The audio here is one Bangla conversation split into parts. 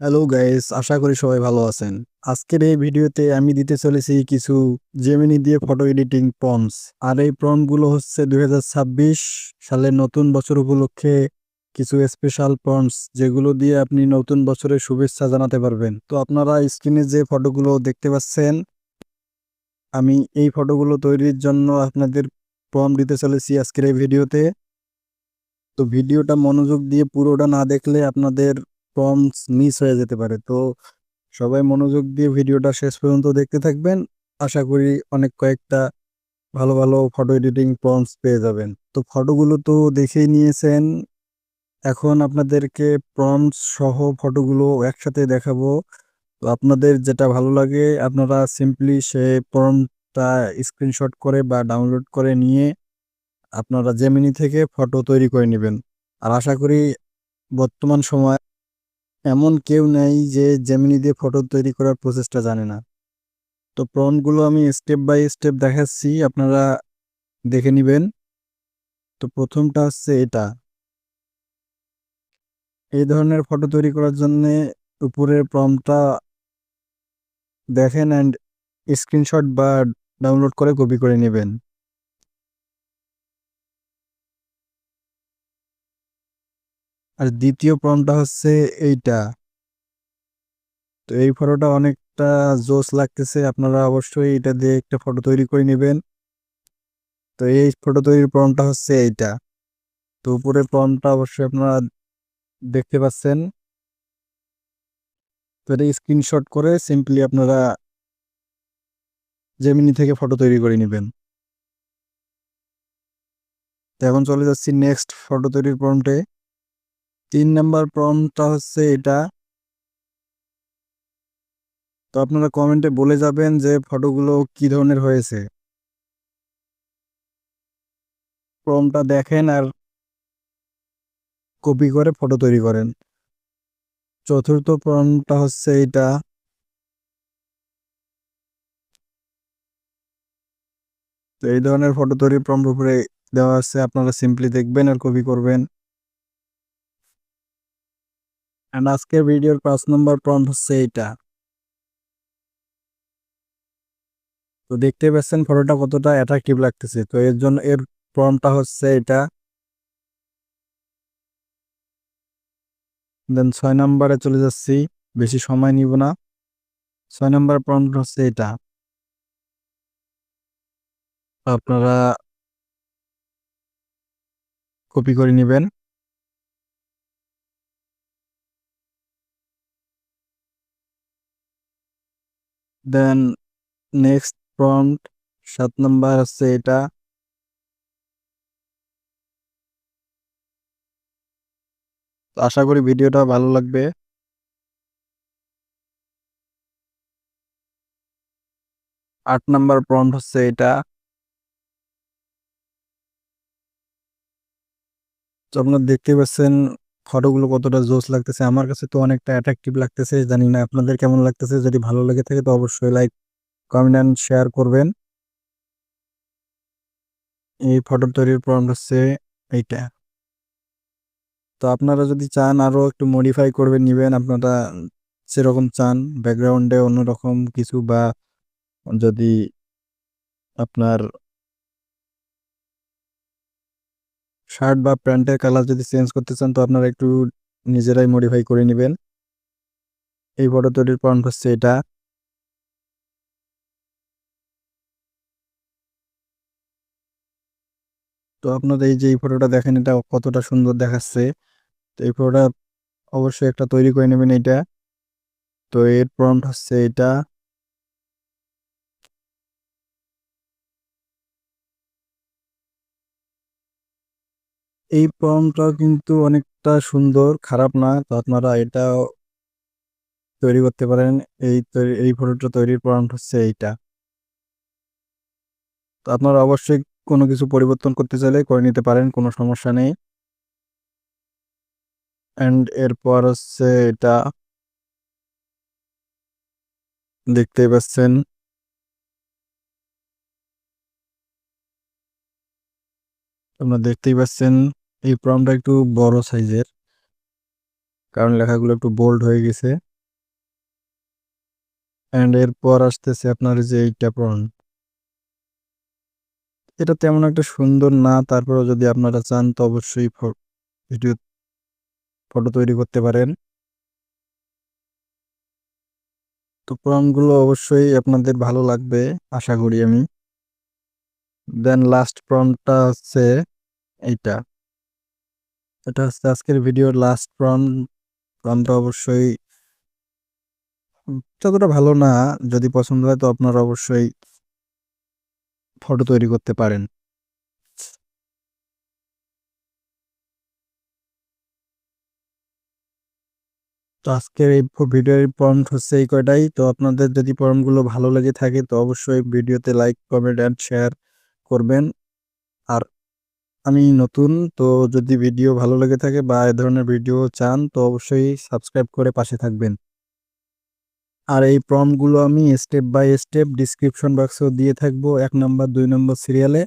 হ্যালো গাইস, আশা করি সবাই ভালো আছেন। আজকের এই ভিডিওতে আমি দিতে চলেছি কিছু জেমিনি দিয়ে ফটো এডিটিং প্রম্পটস। আর এই প্রম্পটগুলো হচ্ছে 2026 সালের নতুন বছর উপলক্ষে কিছু স্পেশাল প্রম্পটস, যেগুলো দিয়ে আপনি নতুন বছরের শুভেচ্ছা জানাতে পারবেন। তো আপনারা স্ক্রিনে যে ফটোগুলো দেখতে পাচ্ছেন, আমি এই ফটোগুলো তৈরির জন্য আপনাদের প্রম্পট দিতে চলেছি আজকের এই ভিডিওতে। তো ভিডিওটা মনোযোগ দিয়ে পুরোটা না দেখলে আপনাদের প্রম্পটস মিস হয়ে যেতে পারে। তো সবাই মনোযোগ দিয়ে ভিডিওটা শেষ পর্যন্ত দেখতে থাকবেন। আশা করি অনেক কয়েকটা ভালো ভালো ফটো এডিটিং প্রম্পটস পেয়ে যাবেন। তো ফটোগুলো তো দেখেই নিয়েছেন, এখন আপনাদেরকে প্রম্পটস সহ ফটোগুলো একসাথে দেখাবো। তো আপনাদের যেটা ভালো লাগে আপনারা সিম্পলি সে প্রম্পটটা স্ক্রিনশট করে বা ডাউনলোড করে নিয়ে আপনারা জেমিনি থেকে ফটো তৈরি করে নেবেন। আর আশা করি বর্তমান সময় এমন কেউ নেই যে জেমিনি দিয়ে ফটো তৈরি করার প্রসেসটা জানে না। তো প্রম্পটগুলো আমি স্টেপ বাই স্টেপ দেখাচ্ছি, আপনারা দেখে নেবেন। তো প্রথমটা হচ্ছে এটা। এই ধরনের ফটো তৈরি করার জন্য উপরের প্রম্পটটা দেখেন অ্যান্ড স্ক্রিনশট বা ডাউনলোড করে কপি করে নেবেন। আর দ্বিতীয় প্রম্পটটা হচ্ছে এইটা। তো এই ফটোটা অনেকটা জোস লাগতেছে, আপনারা অবশ্যই এটা দিয়ে একটা ফটো তৈরি করে নেবেন। তো এই ফটো তৈরির প্রম্পটটা হচ্ছে এইটা। তো উপরের প্রম্পটটা অবশ্যই আপনারা দেখতে পাচ্ছেন। তো এটা স্ক্রিনশট করে সিম্পলি আপনারা জেমিনি থেকে ফটো তৈরি করে নেবেন। তো এখন চলে যাচ্ছি নেক্সট ফটো তৈরির প্রম্পটে। 3 নাম্বার প্রম্পটটা হচ্ছে এটা। তো আপনারা কমেন্টে বলে যাবেন যে ফটোগুলো কি ধরনের হয়েছে। প্রম্পটটা দেখেন আর কপি করে ফটো তৈরি করেন। চতুর্থ প্রম্পটটা হচ্ছে এটা। তো এই ধরনের ফটো তৈরির প্রম্পট উপরে দেওয়া আছে, আপনারা সিম্পলি দেখবেন আর কপি করবেন। এন্ড আজকের ভিডিওর 5 নম্বর প্রম্পট হচ্ছে এইটা। তো দেখতে পাচ্ছেন ফটোটা কতটা অ্যাট্রাকটিভ লাগতেছে। তো এর জন্য এর প্রম্পটটা হচ্ছে এটা। দেন 6 নাম্বারে চলে যাচ্ছি, বেশি সময় নিব না। 6 নাম্বার প্রম্পট হচ্ছে এটা। আপনারা কপি করে নেবেন। দেন নেক্সট প্রম্পট 7 নাম্বার হচ্ছে এটা। তো আশা করি ভিডিওটা ভালো লাগবে। 8 নাম্বার প্রম্পট হচ্ছে এটা। তো আপনারা দেখতে পাচ্ছেন ফটোগুলো কতটা জোস লাগতেছে, আমার কাছে তো অনেকটা অ্যাট্রাকটিভ লাগতেছে। জানি না আপনাদের কেমন লাগতেছে। যদি ভালো লেগে থাকে তো অবশ্যই লাইক, কমেন্ট এন্ড শেয়ার করবেন। এই ফটো তৈরির প্রম্পট হচ্ছে এইটা। তো আপনারা যদি চান আরো একটু মডিফাই করবে নিবেন, আপনারা সেরকম চান ব্যাকগ্রাউন্ডে অন্যরকম কিছু, বা যদি আপনার শার্ট বা প্যান্টের কালার যদি চেঞ্জ করতে চান তো আপনারা একটু নিজেরাই মডিফাই করে নেবেন। এই ফটো তৈরির প্রম্পট হচ্ছে এটা। তো আপনারা এই যে এই ফটোটা দেখেন, এটা কতটা সুন্দর দেখাচ্ছে। তো এই ফটোটা অবশ্যই একটা তৈরি করে নেবেন এইটা। তো এর প্রম্পট হচ্ছে এটা। এই প্রম্পটটাও কিন্তু অনেকটা সুন্দর, খারাপ না। তো আপনারা এটা তৈরি করতে পারেন। এই ফটোটা তৈরির প্রম্পট হচ্ছে এইটা। তো আপনারা অবশ্যই কোনো কিছু পরিবর্তন করতে চাইলে করে নিতে পারেন, কোনো সমস্যা নেই। এন্ড এরপর হচ্ছে এটা, দেখতেই পাচ্ছেন। আপনারা দেখতেই পাচ্ছেন এই প্রম্পটটা একটু বড় সাইজের, কারণ লেখাগুলো একটু বোল্ড হয়ে গেছে। অ্যান্ড এরপর আসতেছে আপনার যে এইটা প্রন, এটা তেমন একটা সুন্দর না, তারপরেও যদি আপনারা চান তো অবশ্যই ভিডিও ফটো তৈরি করতে পারেন। তো প্রম্পটগুলো অবশ্যই আপনাদের ভালো লাগবে আশা করি আমি। দেন লাস্ট প্রম্পটটা হচ্ছে এইটা, এটা হচ্ছে আজকের ভিডিওর লাস্ট প্রম্পটটা অবশ্যই যতটা ভালো না, যদি পছন্দ হয় তো আপনারা অবশ্যই ফটো তৈরি করতে পারেন। তো আজকের এই ভিডিওর প্রম্পট হচ্ছে এই কয়টাই। তো আপনাদের যদি প্রম্পটগুলো ভালো লেগে থাকে তো অবশ্যই ভিডিওতে লাইক, কমেন্ট অ্যান্ড শেয়ার করবেন। আর আমি নতুন, তো যদি ভিডিও ভালো লেগে থাকে বা এ ধরনের ভিডিও চান তো অবশ্যই সাবস্ক্রাইব করে পাশে থাকবেন। আর এই প্রম্পটগুলো আমি স্টেপ বাই স্টেপ ডিসক্রিপশন বক্সেও দিয়ে থাকবো 1 নাম্বার 2 নম্বর সিরিয়ালে।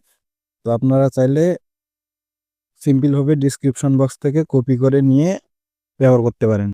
তো আপনারা চাইলে সিম্পলভাবে ডিসক্রিপশন বক্স থেকে কপি করে নিয়ে ব্যবহার করতে পারেন।